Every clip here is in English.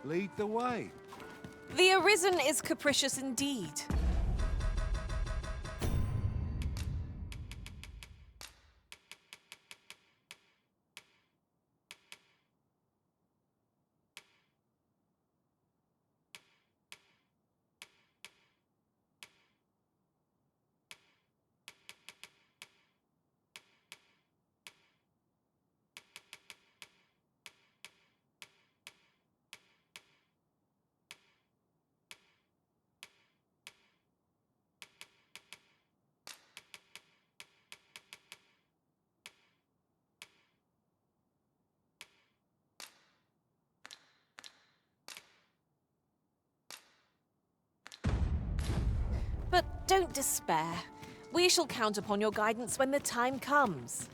Lead the way. The Arisen is capricious indeed. But don't despair. We shall count upon your guidance when the time comes.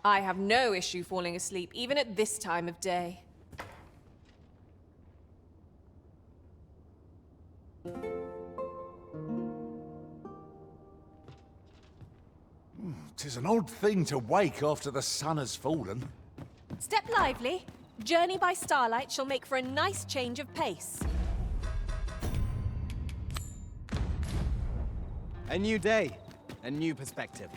I have no issue falling asleep, even at this time of day. Tis an odd thing to wake after the sun has fallen. Step lively. Journey by starlight shall make for a nice change of pace. A new day, a new perspective.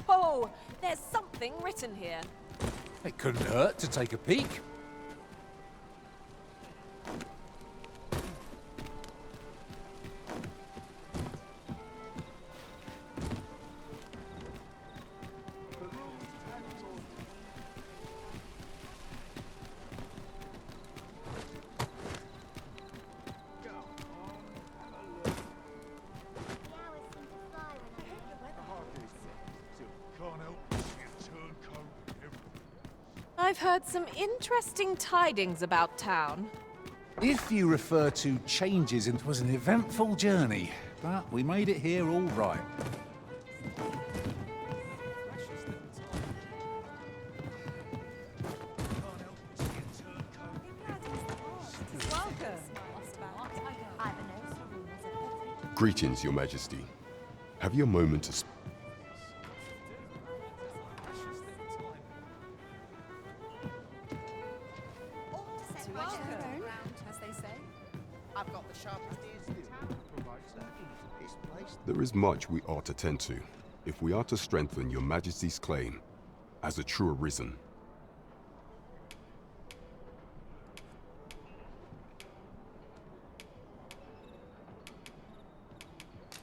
Oh, there's something written here. It couldn't hurt to take a peek. I've heard some interesting tidings about town. If you refer to changes, it was an eventful journey, but we made it here all right. Greetings, Your Majesty. Have you a moment to speak? There is much we ought to tend to, if we are to strengthen Your Majesty's claim as a true Arisen.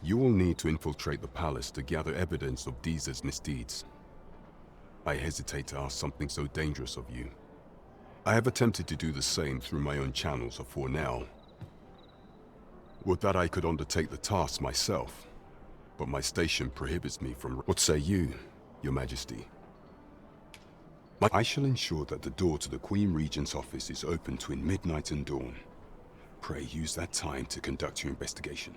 You will need to infiltrate the palace to gather evidence of Deez's misdeeds. I hesitate to ask something so dangerous of you. I have attempted to do the same through my own channels afore now. Would that I could undertake the task myself, but my station prohibits me from... What say you, Your Majesty? I shall ensure that the door to the Queen Regent's office is open between midnight and dawn. Pray use that time to conduct your investigation.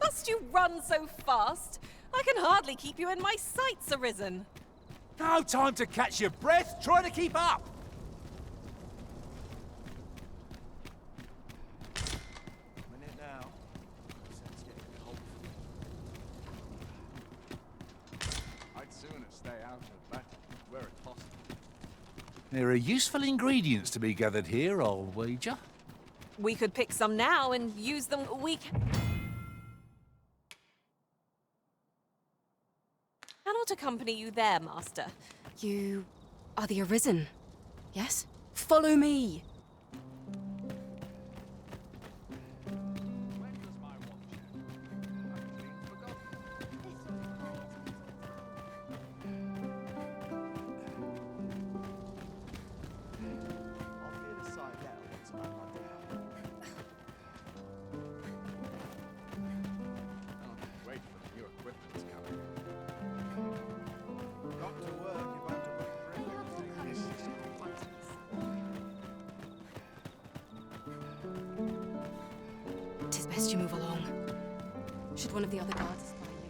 Must you run so fast? I can hardly keep you in my sights, Arisen. No time to catch your breath. Try to keep up. Minute now. Sun's getting cold. I'd sooner stay out of battle where it's possible. There are useful ingredients to be gathered here, I'll wager. We could pick some now and use them. We cannot accompany you there, Master. You are the Arisen, yes? Follow me! best you move along. Should one of the other guards spy you?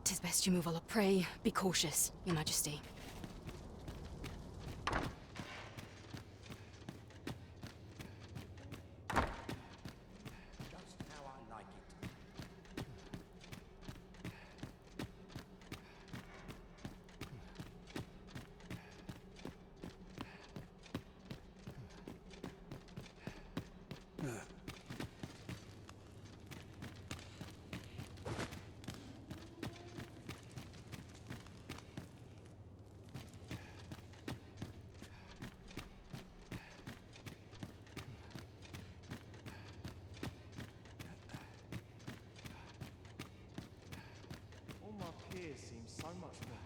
Tis best you move along. Pray, be cautious, Your Majesty. Just how I like it. All my peers seem so much more.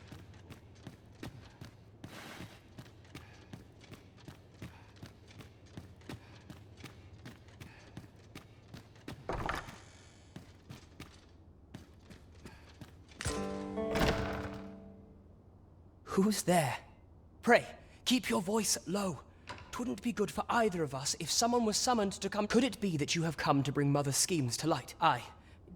Who's there? Pray, keep your voice low. 'Twouldn't be good for either of us if someone was summoned to come. Could it be that you have come to bring Mother's schemes to light? Aye,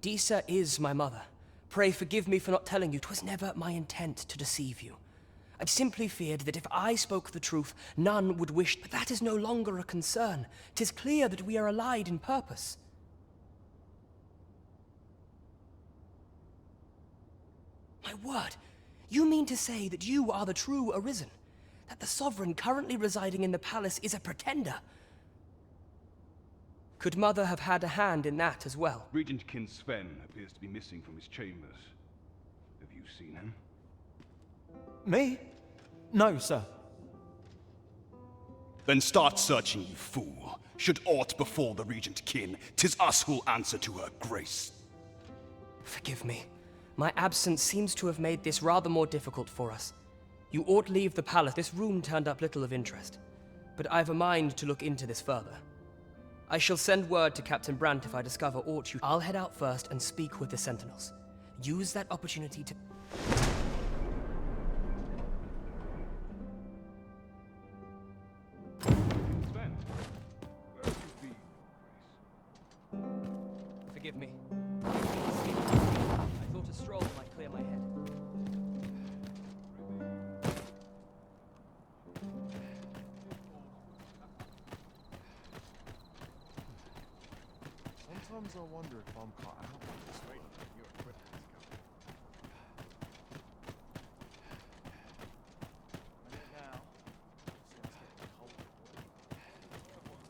Disa is my mother. Pray forgive me for not telling you. 'Twas never my intent to deceive you. I simply feared that if I spoke the truth, none would wish. But that is no longer a concern. 'Tis clear that we are allied in purpose. My word, you mean to say that you are the true Arisen? That the sovereign currently residing in the palace is a pretender? Could Mother have had a hand in that as well? Regent Kin Sven appears to be missing from his chambers. Have you seen him? Me? No, sir. Then start searching, you fool. Should aught befall the Regent Kin, 'tis us who'll answer to her grace. Forgive me. My absence seems to have made this rather more difficult for us. You ought leave the palace. This room turned up little of interest, but I've a mind to look into this further. I shall send word to Captain Brandt if I discover aught you... I'll head out first and speak with the sentinels. Use that opportunity to... Sven, where have you been, Grace? Forgive me. I thought a stroll might clear my head. Sometimes I wonder if I'm cut out for this way. Your equipment's coming. Minute now. See, it's getting cold.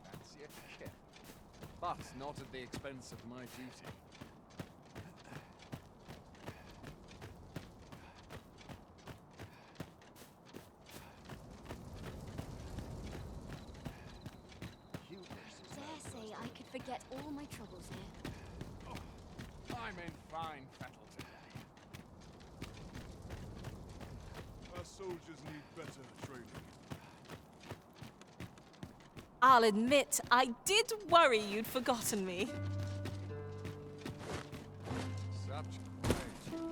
Fancy a kip. But not at the expense of my duty. Dare say I could forget all my troubles here. I'm in fine fettle today. Our soldiers need better training. I'll admit, I did worry you'd forgotten me. Such a blessing.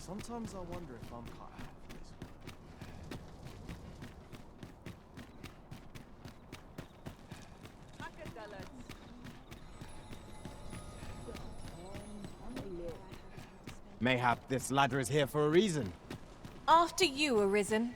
Sometimes I wonder if I'm cut out for this. Mayhap this ladder is here for a reason. After you, Arisen.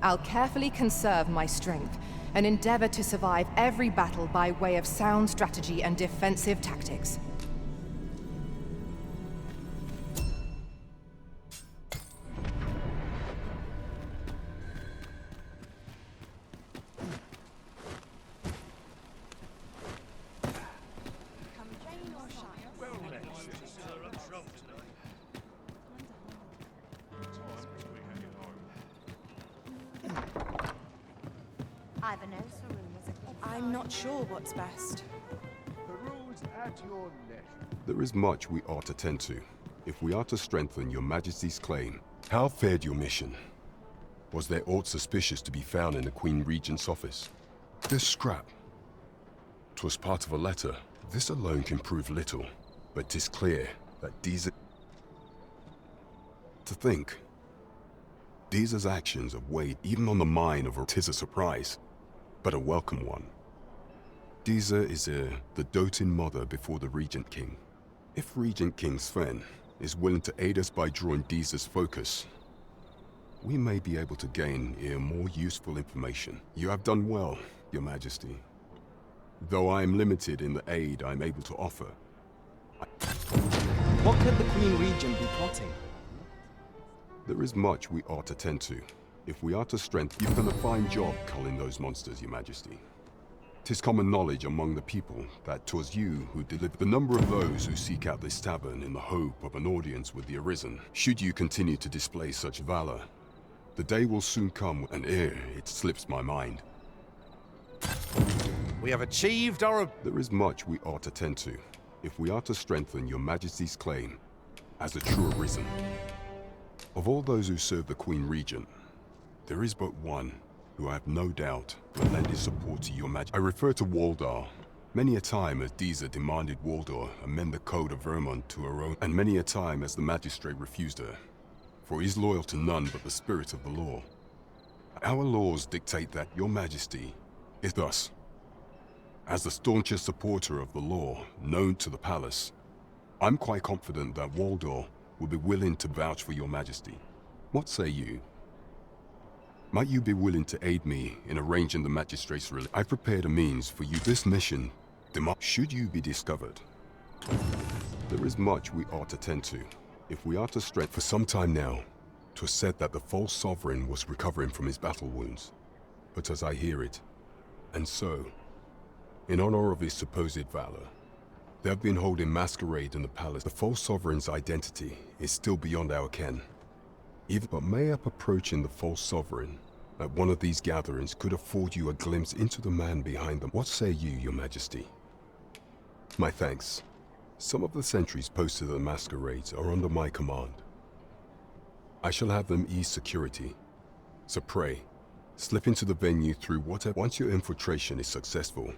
I'll carefully conserve my strength and endeavor to survive every battle by way of sound strategy and defensive tactics. I'm not sure what's best. Peruse at your leisure. There is much we ought to tend to, if we are to strengthen your Majesty's claim. How fared your mission? Was there aught suspicious to be found in the Queen Regent's office? This scrap. 'Twas part of a letter. This alone can prove little, but 'tis clear that Deezer... To think, Deezer's actions have weighed even on the mind of a... 'Tis a surprise, but a welcome one. Deezer is the doting mother before the Regent King. If Regent King Sven is willing to aid us by drawing Deezer's focus, we may be able to gain more useful information. You have done well, Your Majesty. Though I am limited in the aid I'm able to offer. What could the Queen Regent be plotting? There is much we ought to tend to. If we are to strengthen, you've done a fine job culling those monsters, Your Majesty. 'Tis common knowledge among the people that 'twas you who delivered the number of those who seek out this tavern in the hope of an audience with the Arisen. Should you continue to display such valor, the day will soon come, and ere it slips my mind. We have achieved our... There is much we ought to tend to, if we are to strengthen your Majesty's claim as a true Arisen. Of all those who serve the Queen Regent, there is but one who I have no doubt will lend his support to your Majesty. I refer to Waldar. Many a time as Deezer demanded Waldar amend the Code of Vermont to her own, and many a time as the magistrate refused her, for he is loyal to none but the spirit of the law. Our laws dictate that your Majesty is thus. As the staunchest supporter of the law known to the palace, I'm quite confident that Waldor will be willing to vouch for your Majesty. What say you? Might you be willing to aid me in arranging the magistrate's release? I've prepared a means for you. This mission, should you be discovered. There is much we ought to tend to, if we are to strengthen. For some time now, 'twas said that the false sovereign was recovering from his battle wounds. But as I hear it, and so, in honor of his supposed valor, they have been holding masquerade in the palace. The false sovereign's identity is still beyond our ken. But mayhap approaching the false sovereign at one of these gatherings could afford you a glimpse into the man behind them. What say you, Your Majesty? My thanks. Some of the sentries posted at the masquerades are under my command. I shall have them ease security. So pray, slip into the venue through whatever. Once your infiltration is successful,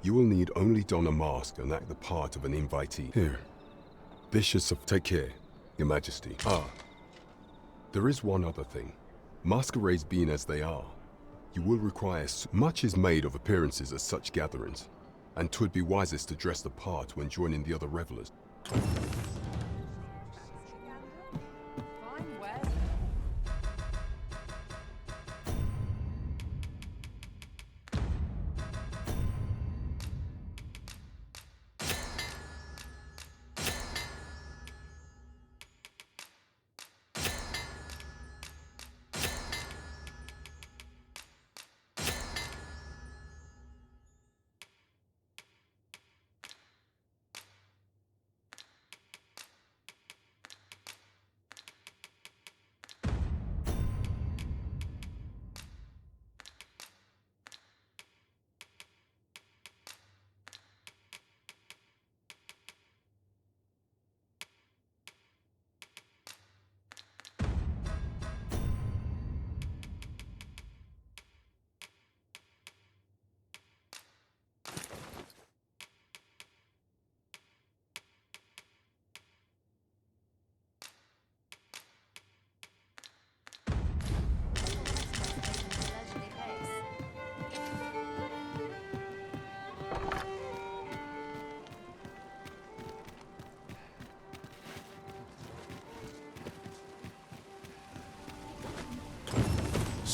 you will need only don a mask and act the part of an invitee. Here. This should take care, Your Majesty. There is one other thing. Masquerades being as they are, you will require much is made of appearances at such gatherings, and 'twould be wisest to dress the part when joining the other revelers.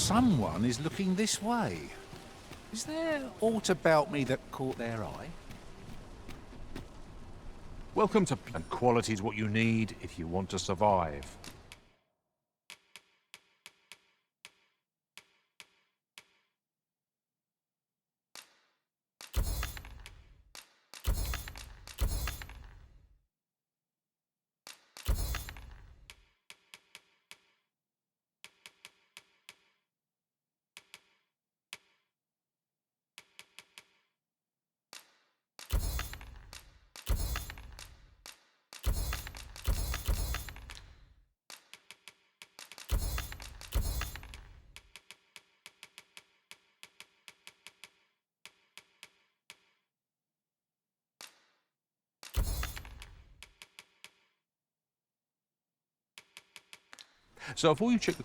someone is looking this way. Is there aught about me that caught their eye? Welcome to... And quality's what you need if you want to survive. So before you check the...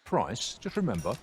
price, just remember...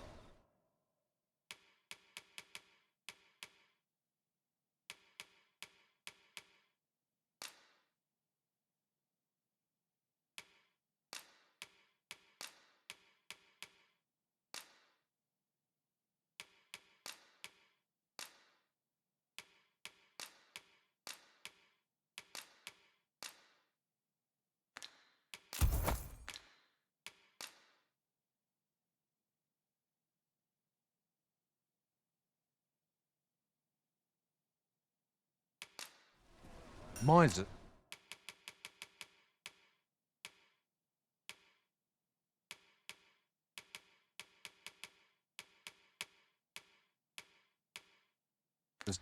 Mine's...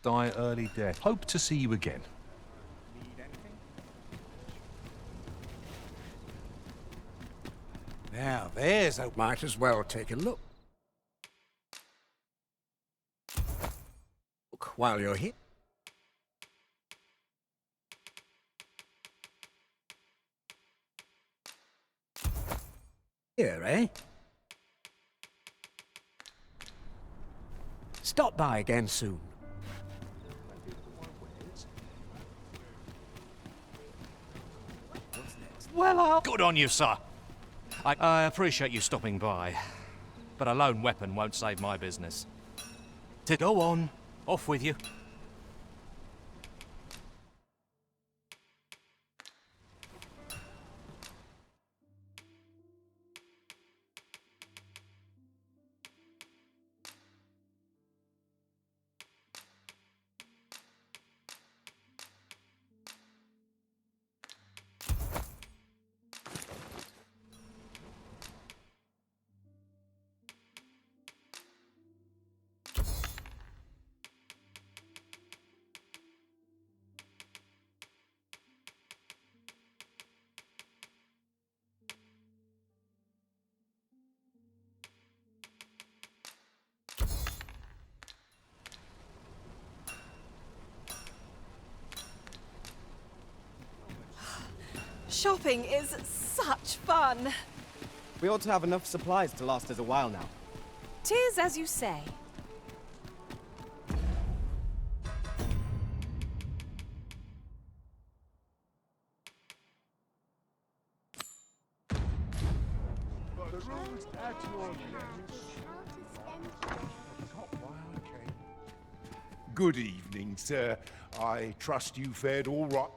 die early death. Hope to see you again. Now, there's a... Might as well take a look. Look while you're here. Here, eh? Stop by again soon. Well, good on you, sir. I appreciate you stopping by, but a lone weapon won't save my business. To go on, off with you. Shopping is such fun. We ought to have enough supplies to last us a while now. 'Tis as you say. Good evening, sir. I trust you fared all right.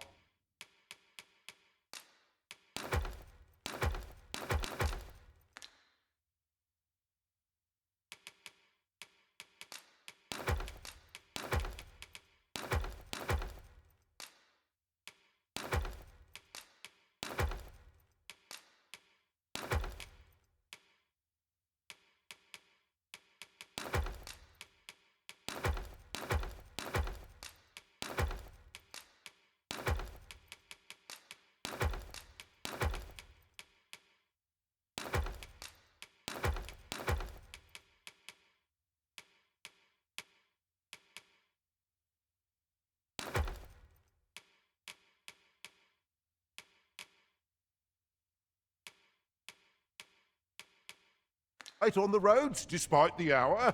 Out on the roads, despite the hour.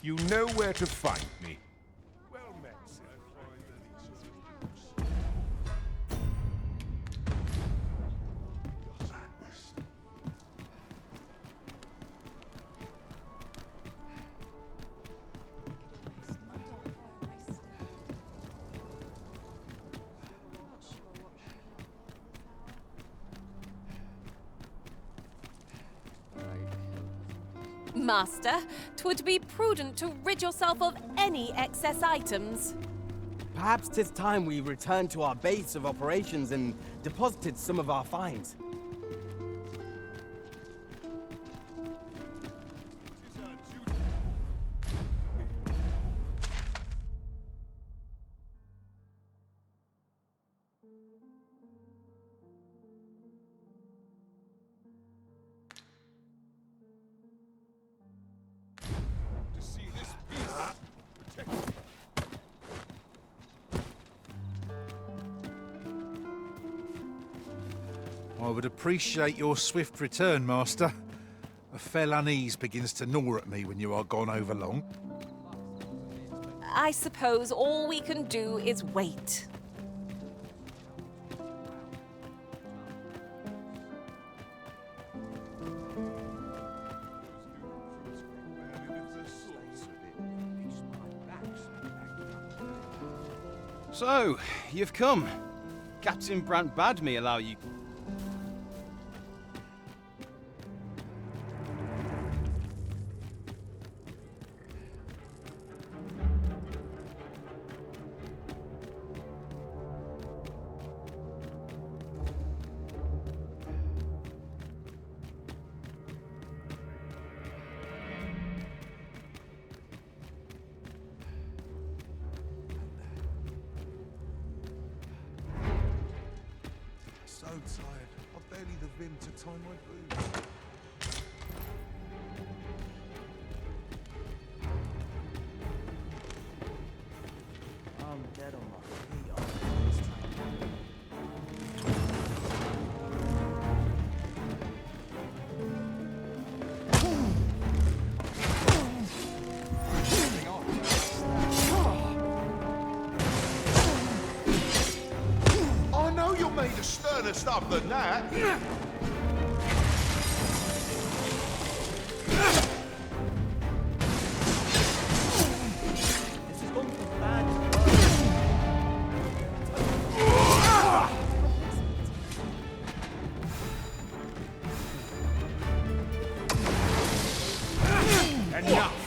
You know where to find me. Well met, sir. Master, 'twould be prudent to rid yourself of any excess items. Perhaps 'tis time we returned to our base of operations and deposited some of our finds. I would appreciate your swift return, Master. A fell unease begins to gnaw at me when you are gone over long. I suppose all we can do is wait. So, you've come. Captain Brandt bade me allow you. So tired. I've barely the vim to tie my boots. I'm dead on my feet after this time. I know you're made of sterner stuff than that. This has gone from bad to worse. Enough.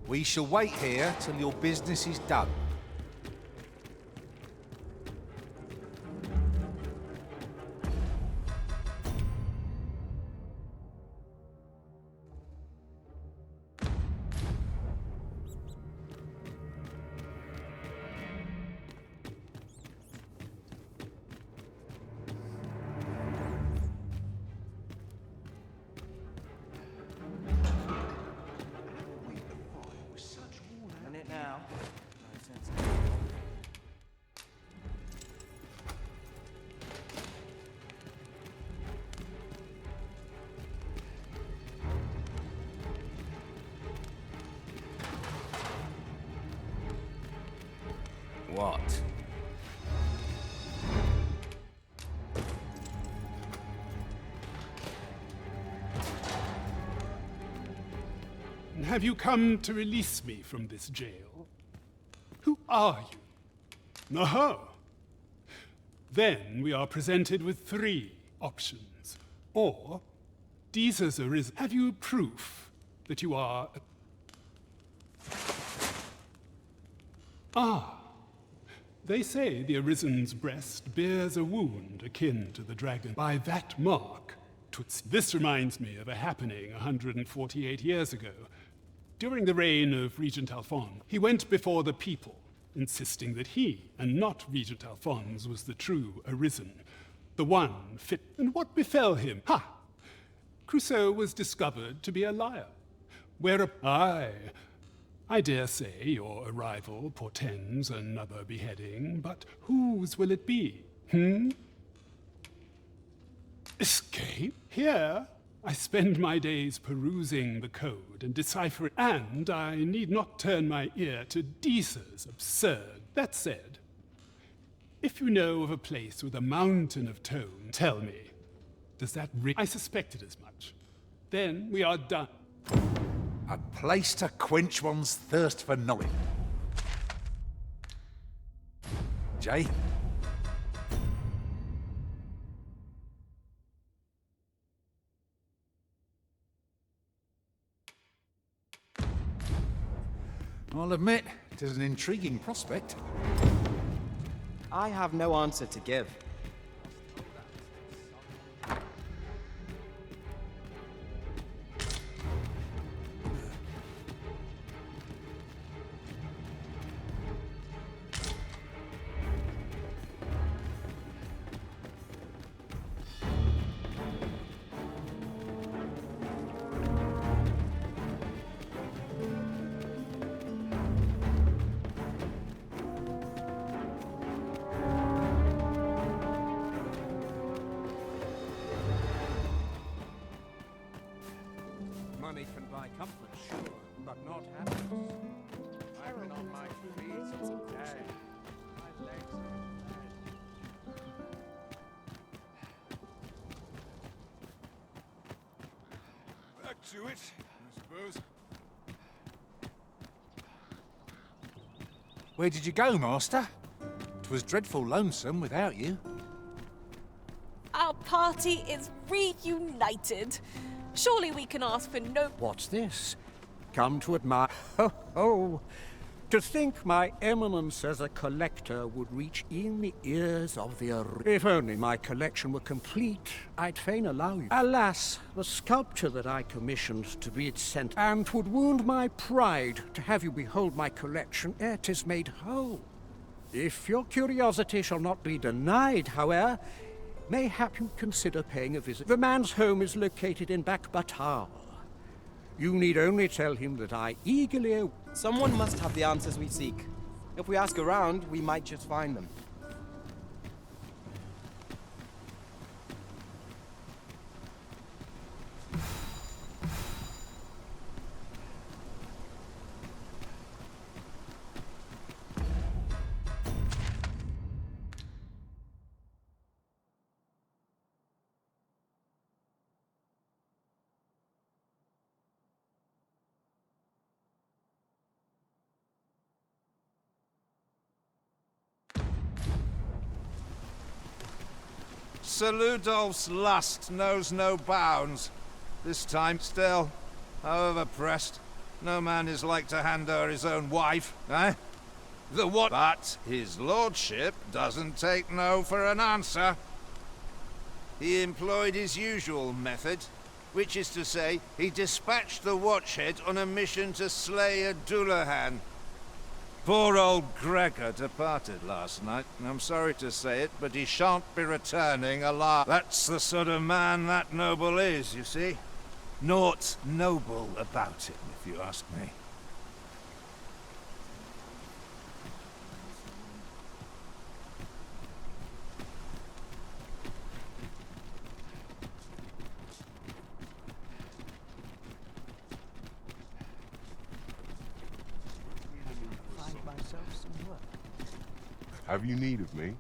We shall wait here till your business is done. What? Have you come to release me from this jail? Who are you? Oh. Then we are presented with 3 options. Or, Deezer's arisen. Have you proof that you are... Ah. They say the Arisen's breast bears a wound akin to the dragon. By that mark, this reminds me of a happening 148 years ago. During the reign of Regent Alphonse, he went before the people, insisting that he, and not Regent Alphonse, was the true Arisen, the one fit. And what befell him? Ha! Crusoe was discovered to be a liar. I dare say your arrival portends another beheading, but whose will it be? Escape? Here, I spend my days perusing the code and deciphering, and I need not turn my ear to Deezer's absurd. That said, if you know of a place with a mountain of tone, tell me. Does that ring? I suspected as much. Then we are done. A place to quench one's thirst for knowledge. Jay? I'll admit, it is an intriguing prospect. I have no answer to give. Money can buy comfort, sure, but not happiness. I've been on my feet all day. My legs are dead. Back to it, I suppose. Where did you go, Master? 'Twas dreadful lonesome without you. Our party is reunited. Surely we can ask for no... What's this? Come to admire... Oh. To think my eminence as a collector would reach in the ears of the... If only my collection were complete, I'd fain allow you. Alas, the sculpture that I commissioned to be its center, and 'twould wound my pride to have you behold my collection ere 'tis made whole. If your curiosity shall not be denied, however, mayhap you consider paying a visit. The man's home is located in Backbatar. You need only tell him that I eagerly... Someone must have the answers we seek. If we ask around, we might just find them. Sir Ludolf's lust knows no bounds. This time still, however pressed, No man is like to hand her his own wife, eh? The what? But his lordship doesn't take no for an answer. He employed his usual method, which is to say, he dispatched the Watchhead on a mission to slay a Dullahan. Poor old Gregor departed last night, and I'm sorry to say it, but he shan't be returning alive. That's the sort of man that noble is, you see. Naught noble about him, if you ask me. Have you need of me?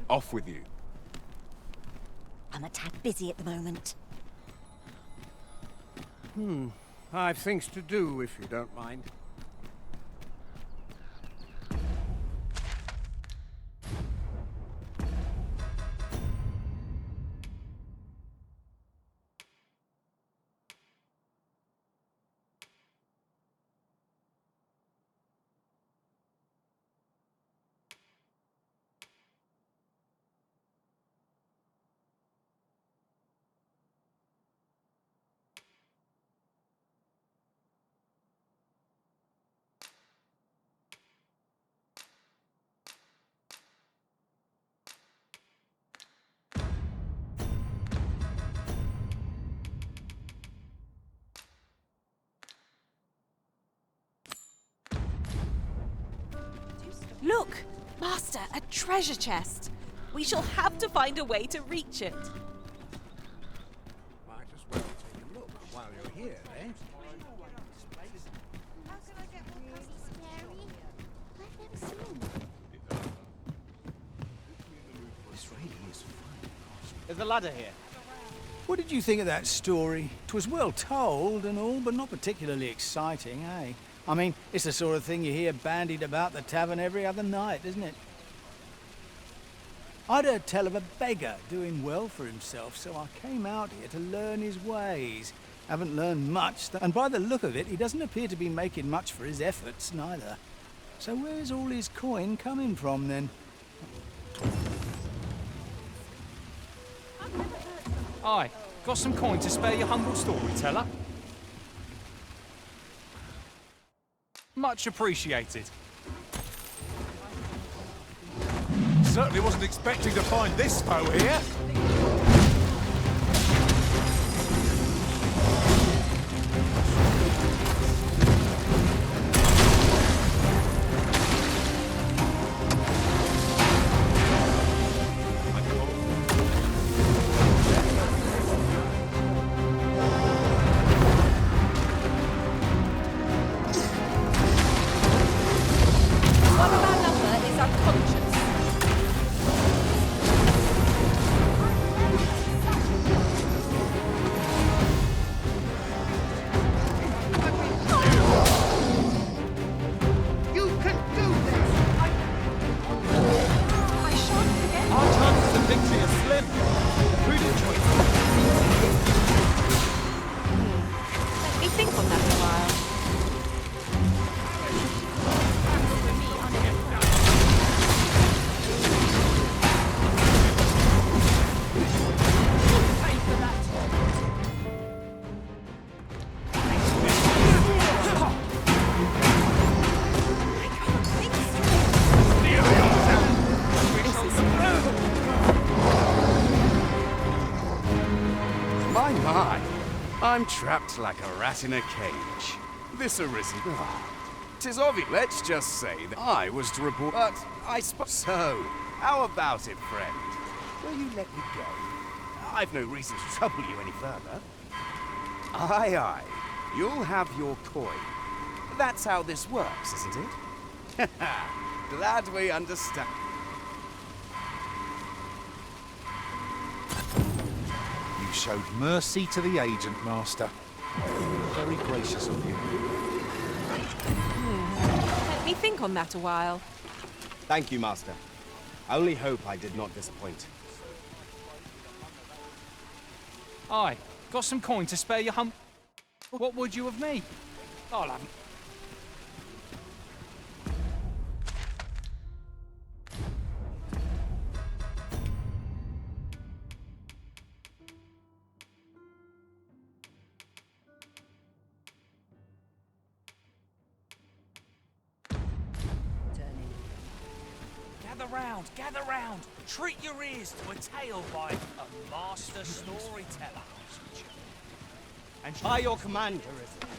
Off with you. I'm a tad busy at the moment. I've things to do, if you don't mind. Look! Master, a treasure chest! We shall have to find a way to reach it. Might as well take a look while you're here, eh? This really is fun. There's a ladder here. What did you think of that story? 'Twas well told and all, but not particularly exciting, eh? I mean, it's the sort of thing you hear bandied about the tavern every other night, isn't it? I'd heard tell of a beggar doing well for himself, so I came out here to learn his ways. Haven't learned much, and by the look of it, he doesn't appear to be making much for his efforts, neither. So where's all his coin coming from, then? Aye, got some coin to spare your humble storyteller? Much appreciated. Certainly wasn't expecting to find this foe here. One of our number is unconscious. You can do this! I shan't forget. Our chances of victory are slim. Prudent choice. Let me think on that a while. My, I'm trapped like a rat in a cage. This arisen. Tis obvious. Let's just say that I was to report, but I suppose. So, how about it, friend? Will you let me go? I've no reason to trouble you any further. Aye, aye. You'll have your coin. That's how this works, isn't it? Glad we understand. You showed mercy to the agent, Master. Very gracious of you. Let me think on that a while. Thank you, Master. I only hope I did not disappoint. Aye, got some coin to spare your hump. What would you of me? I'll have. Gather round, treat your ears to a tale by a master storyteller. And by your command, Arisen.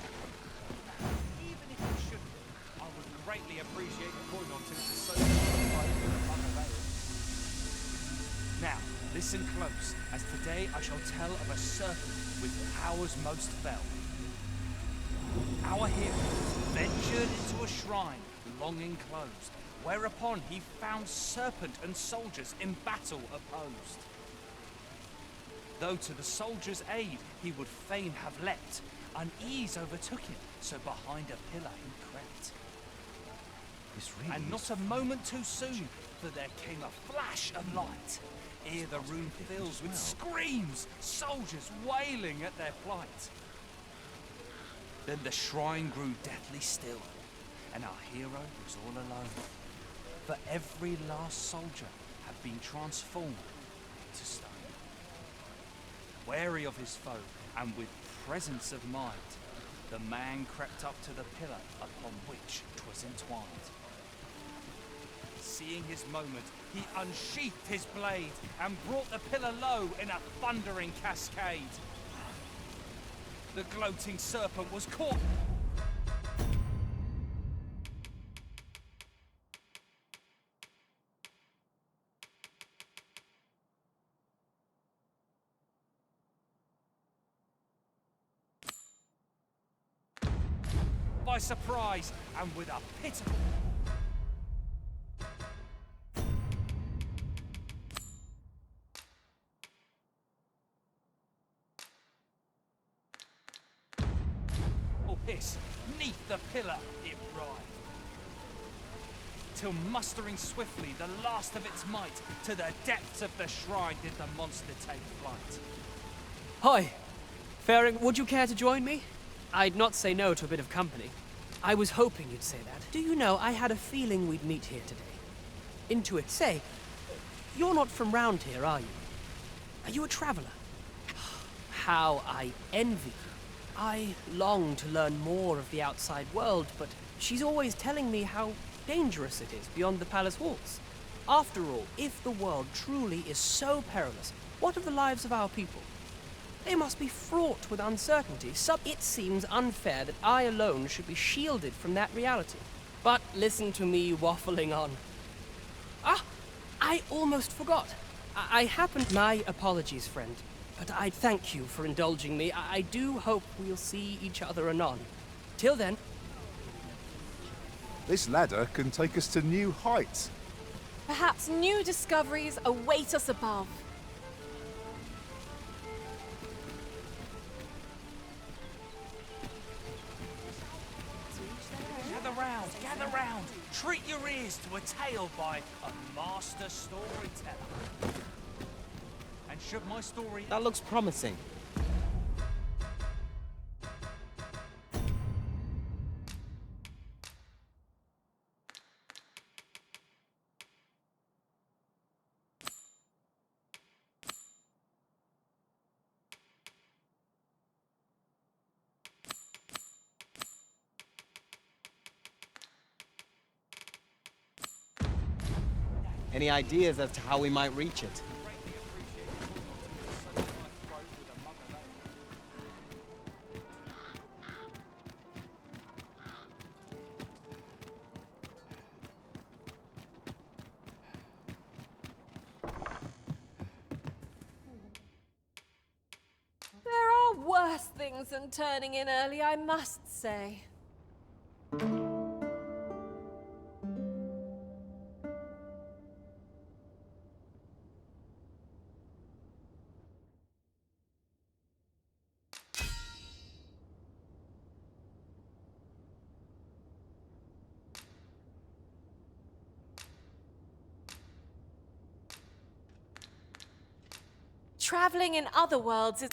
Even if you shouldn't, I would greatly appreciate a coin or two to soak Now, listen close, as today I shall tell of a serpent with powers most fell. Our hero ventured into a shrine long enclosed, whereupon he found serpent and soldiers in battle opposed. Though to the soldiers' aid he would fain have leapt, unease overtook him, so behind a pillar he crept. And not a moment too soon, for there came a flash of light, ere the room fills with screams, soldiers wailing at their plight. Then the shrine grew deathly still, and our hero was all alone. For every last soldier had been transformed to stone. Wary of his foe, and with presence of mind, the man crept up to the pillar upon which 'twas entwined. Seeing his moment, he unsheathed his blade, and brought the pillar low in a thundering cascade. The gloating serpent was caught by surprise, and with a pitiful hiss, 'neath the pillar it writhed, till mustering swiftly the last of its might, to the depths of the shrine did the monster take flight. Hi, Faring, would you care to join me? I'd not say no to a bit of company. I was hoping you'd say that. Do you know, I had a feeling we'd meet here today. Intuit, say, you're not from round here, are you? Are you a traveller? How I envy you. I long to learn more of the outside world, but she's always telling me how dangerous it is beyond the palace walls. After all, if the world truly is so perilous, what of the lives of our people? They must be fraught with uncertainty. It seems unfair that I alone should be shielded from that reality. But listen to me waffling on. Ah, I almost forgot. I happened... My apologies, friend. But I'd thank you for indulging me. I do hope we'll see each other anon. Till then... This ladder can take us to new heights. Perhaps new discoveries await us above. Gather round, treat your ears to a tale by a master storyteller. And should my story... That looks promising. Any ideas as to how we might reach it? There are worse things than turning in early, I must say. Traveling in other worlds is...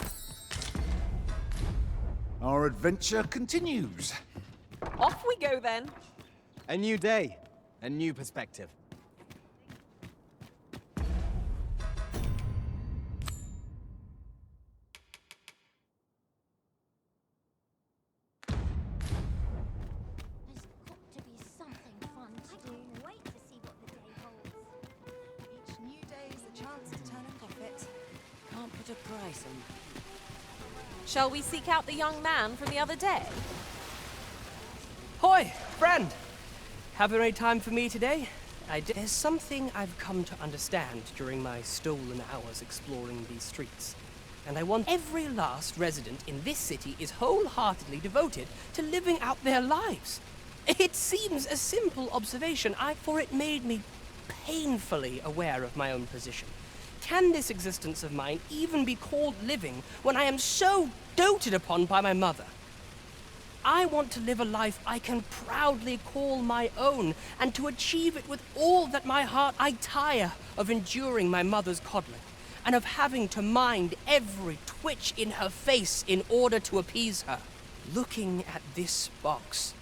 Our adventure continues. Off we go then. A new day, a new perspective. To be something fun to do. I can't wait to see what the day holds. Each new day is a chance to turn a profit. Can't put a price on. Shall we seek out the young man from the other day? Hoy, friend! Have any time for me today? There's something I've come to understand during my stolen hours exploring these streets. And I want every last resident in this city is wholeheartedly devoted to living out their lives. It seems a simple observation, for it made me painfully aware of my own position. Can this existence of mine even be called living when I am so doted upon by my mother? I want to live a life I can proudly call my own, and to achieve it with all that my heart. I tire of enduring my mother's coddling, and of having to mind every twitch in her face in order to appease her. Looking at this box,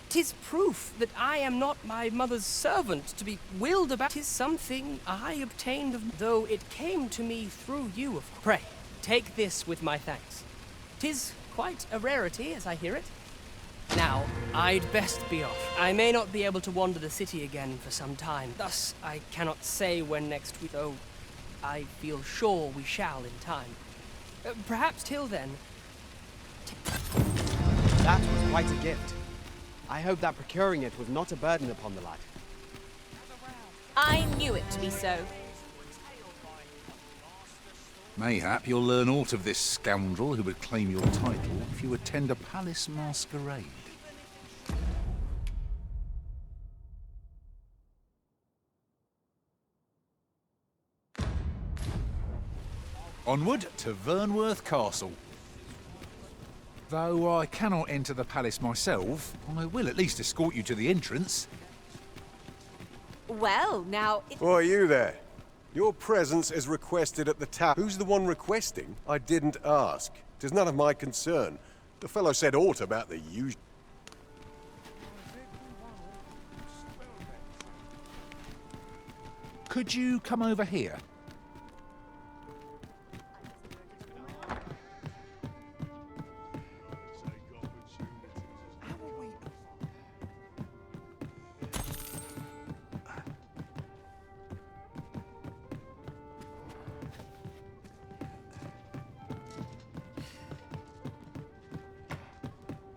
'tis proof that I am not my mother's servant to be willed about. 'Tis something I obtained of, though it came to me through you, of course. Pray, take this with my thanks. 'Tis quite a rarity, as I hear it. Now, I'd best be off. I may not be able to wander the city again for some time. Thus, I cannot say when next we go. I feel sure we shall in time. Perhaps till then. That was quite a gift. I hope that procuring it was not a burden upon the lad. I knew it to be so. Mayhap you'll learn aught of this scoundrel who would claim your title if you attend a palace masquerade. Onward to Vernworth Castle. Though I cannot enter the palace myself, I will at least escort you to the entrance. Well, now... Why, you there? Your presence is requested at the tower. Who's the one requesting? I didn't ask. 'Tis none of my concern. The fellow said aught about the usual. Could you come over here?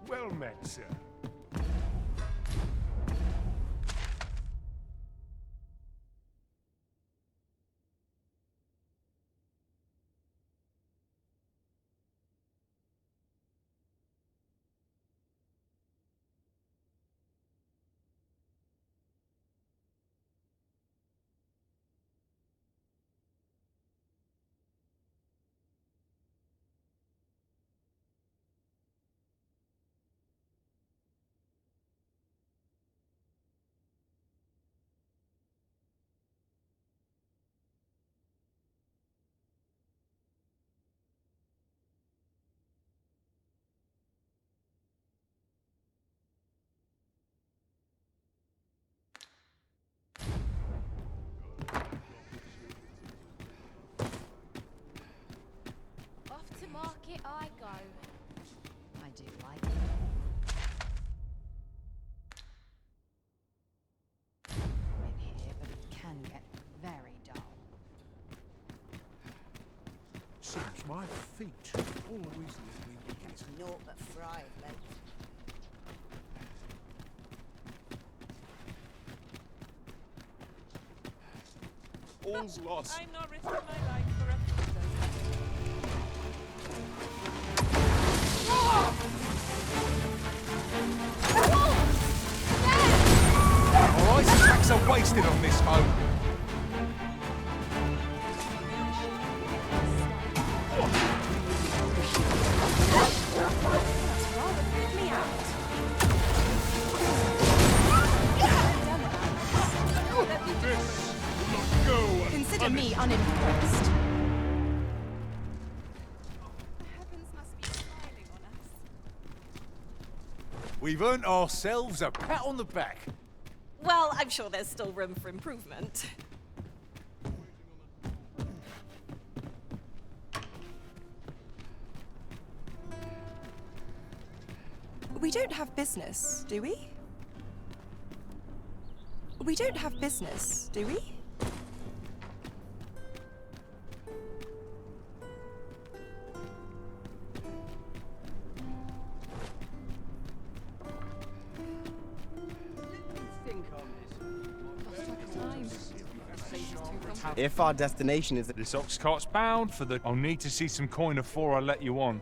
Well met, sir. Off to market I go. I do like it. In here, but it can get very dull. Seems my feet always leave me wicked. It's naught but fried, mate. All's lost. I'm not risking my life for a Our ice attacks are wasted on this home. Consider me unimpressed. The heavens must be smiling on us. We've earned ourselves a pat on the back. Well, I'm sure there's still room for improvement. We don't have business, do we? We don't have business, do we? If our destination is... This ox cart's bound for the... I'll need to see some coin afore I let you on.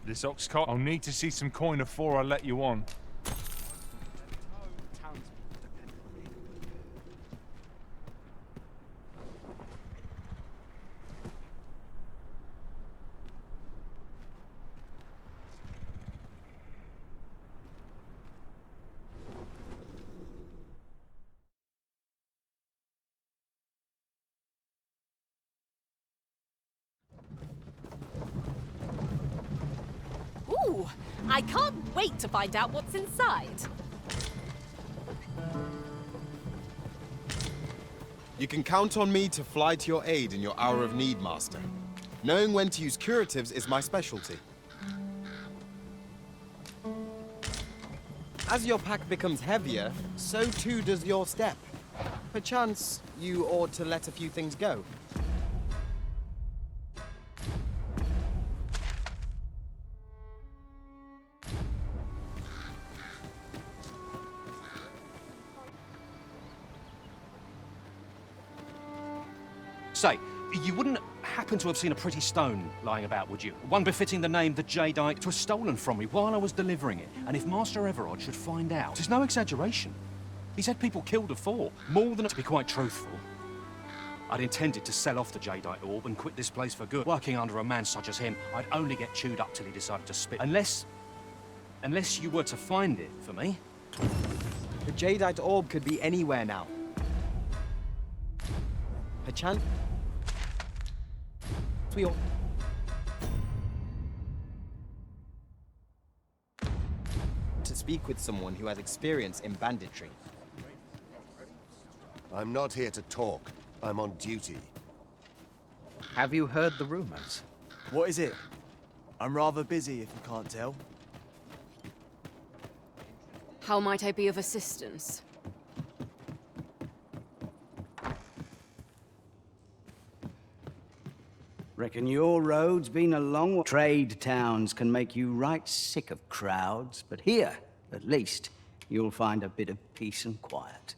This ox cart. I'll need to see some coin afore I let you on. Ooh, I can't wait to find out what's inside. You can count on me to fly to your aid in your hour of need, Master. Knowing when to use curatives is my specialty. As your pack becomes heavier, so too does your step. Perchance, you ought to let a few things go. Say, you wouldn't happen to have seen a pretty stone lying about, would you? One befitting the name the Jadeite. It was stolen from me while I was delivering it. And if Master Everard should find out, it's no exaggeration. He said people killed afore, more than... To be quite truthful, I'd intended to sell off the Jadeite orb and quit this place for good. Working under a man such as him, I'd only get chewed up till he decided to spit. Unless you were to find it for me. The Jadeite orb could be anywhere now. Perchance... we all... to speak with someone who has experience in banditry. I'm not here to talk. I'm on duty. Have you heard the rumors? What is it? I'm rather busy, if you can't tell. How might I be of assistance? Reckon your road's been a long one. Trade towns can make you right sick of crowds, but here, at least, you'll find a bit of peace and quiet.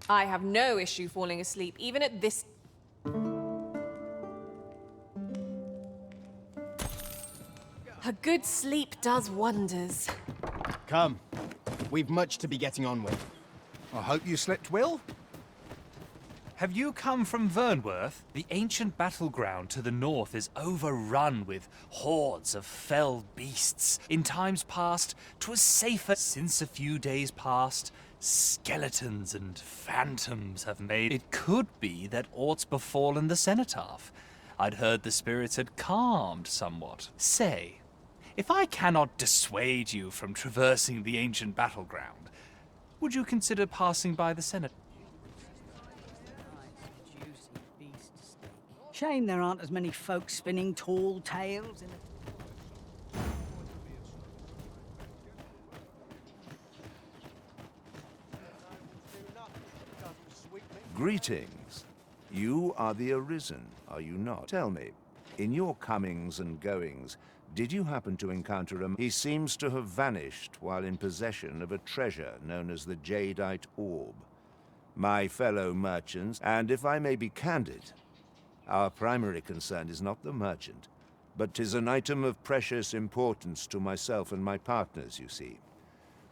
I have no issue falling asleep, even at this... A good sleep does wonders. Come. We've much to be getting on with. I hope you slept well. Have you come from Vernworth? The ancient battleground to the north is overrun with hordes of fell beasts. In times past, 'twas safer. Since a few days past, skeletons and phantoms have made... It could be that aught's befallen the cenotaph. I'd heard the spirits had calmed somewhat. Say, if I cannot dissuade you from traversing the ancient battleground, would you consider passing by the cenotaph? Shame there aren't as many folk spinning tall tales in the... Greetings. You are the Arisen, are you not? Tell me, in your comings and goings, did you happen to encounter a... He seems to have vanished while in possession of a treasure known as the Jadeite Orb. My fellow merchants, and if I may be candid, our primary concern is not the merchant, but 'tis an item of precious importance to myself and my partners, you see.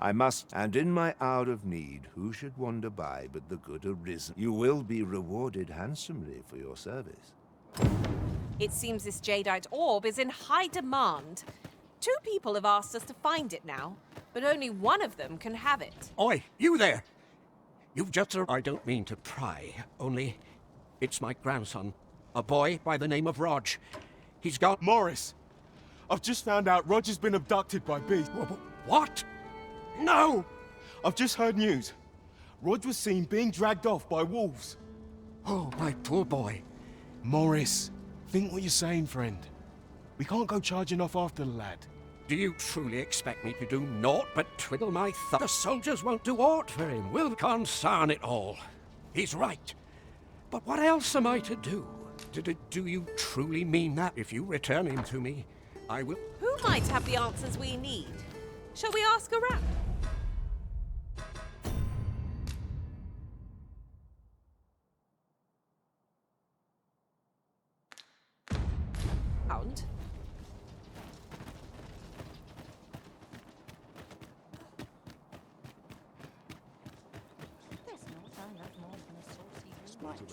I must, and in my hour of need, who should wander by but the good Arisen? You will be rewarded handsomely for your service. It seems this jadeite orb is in high demand. 2 people have asked us to find it now, but only one of them can have it. Oi, you there! You've just... I don't mean to pry, only it's my grandson, a boy by the name of Rog. He's got... Morris! I've just found out Roger's been abducted by beasts. What? No! I've just heard news. Rog was seen being dragged off by wolves. Oh, my poor boy. Morris, think what you're saying, friend. We can't go charging off after the lad. Do you truly expect me to do naught but twiddle my thumb? The soldiers won't do aught for him. We'll concern it all. He's right. But what else am I to do? Do you truly mean that? If you return him to me, I will... Who might have the answers we need? Shall we ask around? Found.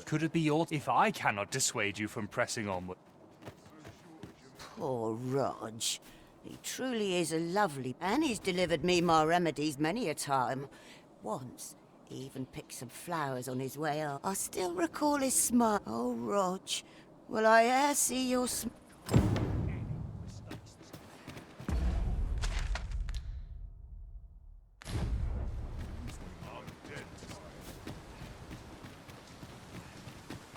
Could it be your... If I cannot dissuade you from pressing onward... Poor Rog. He truly is a lovely... And he's delivered me my remedies many a time. Once, he even picked some flowers on his way up. I still recall his smile. Oh, Rog, will I e'er see your smile?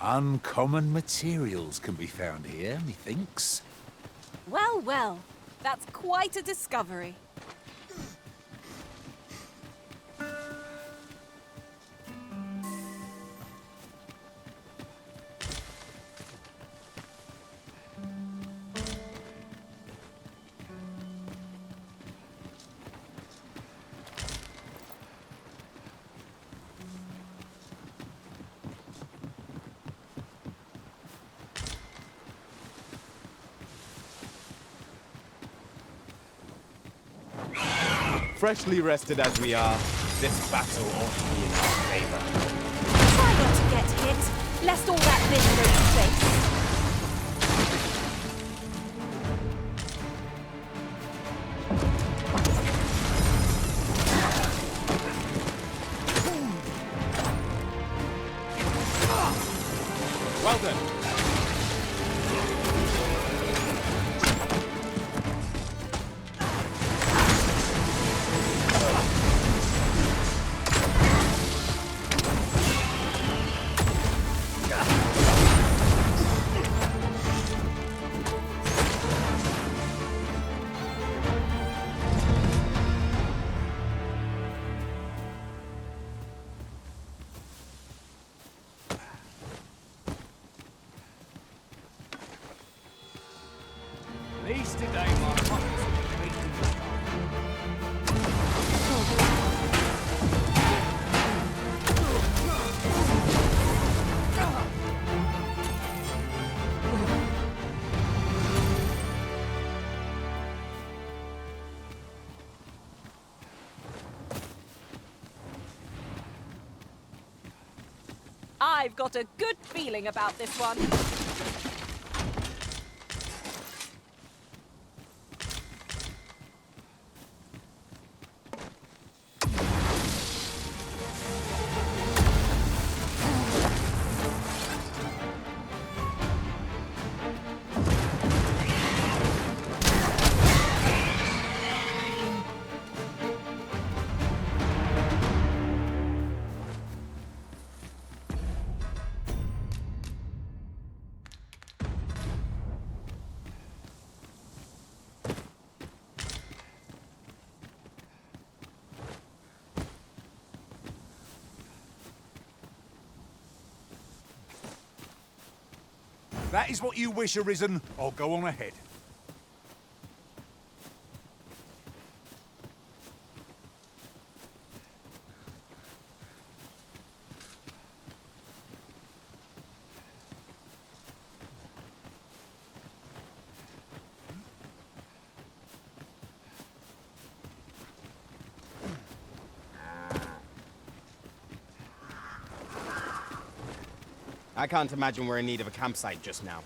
Uncommon materials can be found here, methinks. Well, well. That's quite a discovery. Freshly rested as we are, this battle ought to be in our favor. Try not to get hit, lest all that vision go to face. Well done. At least today my pockets will be beaten. I've got a good feeling about this one. That is what you wish, Arisen. I'll go on ahead. I can't imagine we're in need of a campsite just now.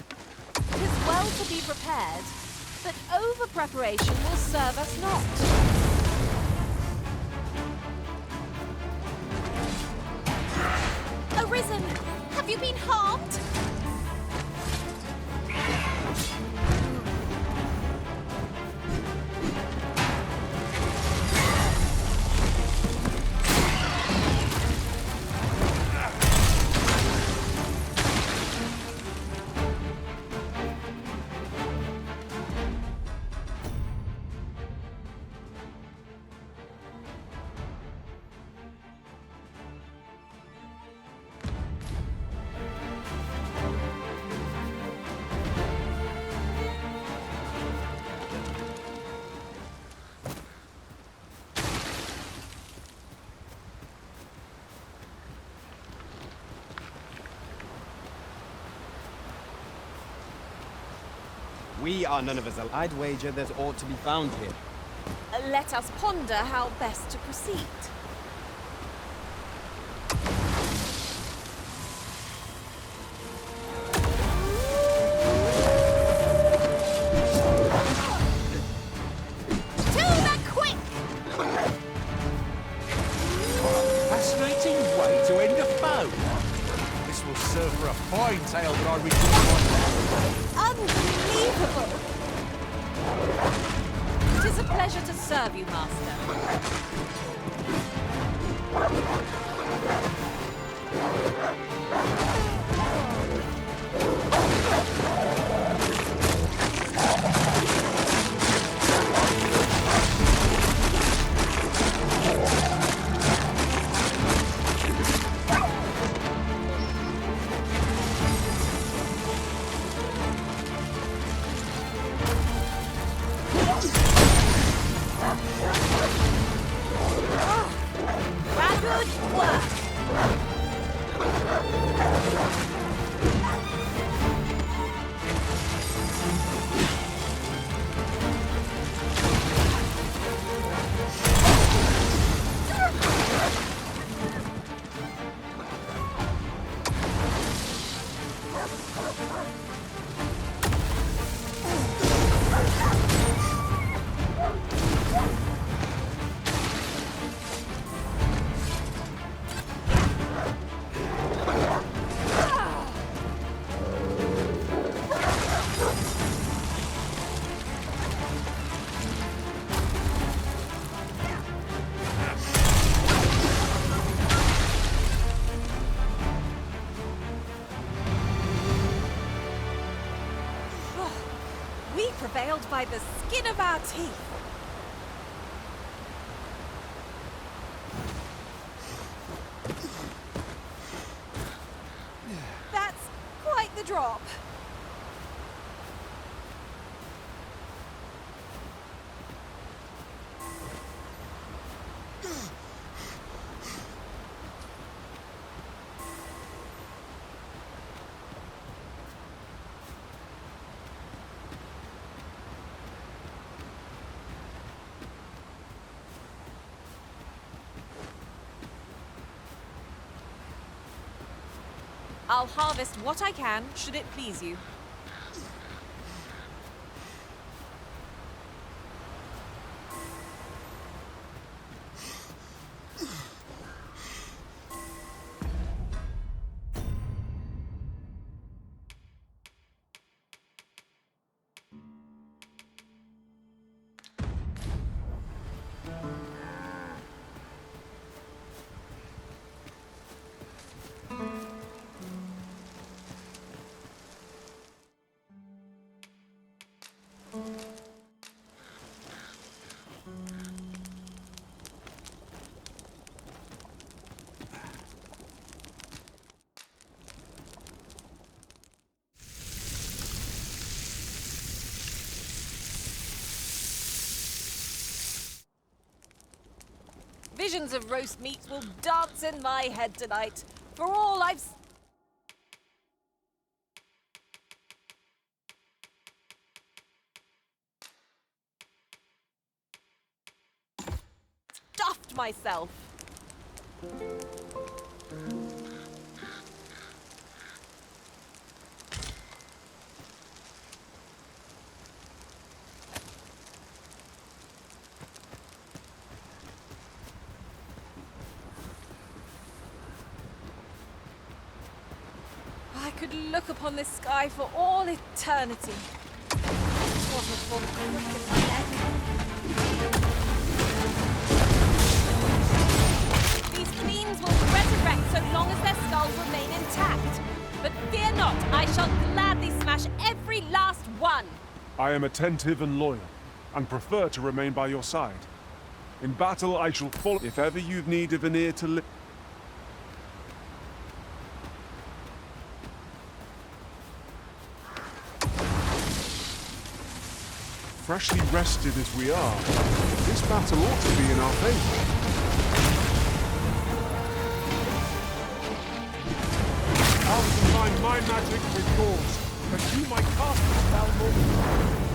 'Tis well to be prepared, but over-preparation will serve us not. Arisen! Have you been harmed? We are none of us. I'd wager there's aught to be found here. Let us ponder how best to proceed. Fascinating way to end a foe. This will serve for a fine tale that I read. Unbelievable! It is a pleasure to serve you, Master. Good work! We prevailed by the skin of our teeth. That's quite the drop. I'll harvest what I can, should it please you. Visions of roast meat will dance in my head tonight. For all I've... stuffed myself. could look upon this sky for all eternity. It wasn't for the crook in my neck. These fiends will resurrect so long as their skulls remain intact. But fear not, I shall gladly smash every last one. I am attentive and loyal, and prefer to remain by your side. In battle, I shall follow if ever you've need of an ear to listen. Freshly rested as we are, this battle ought to be in our favor. I'll combine my magic with yours, that you might cast the spell more.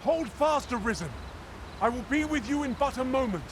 Hold fast, Arisen! I will be with you in but a moment.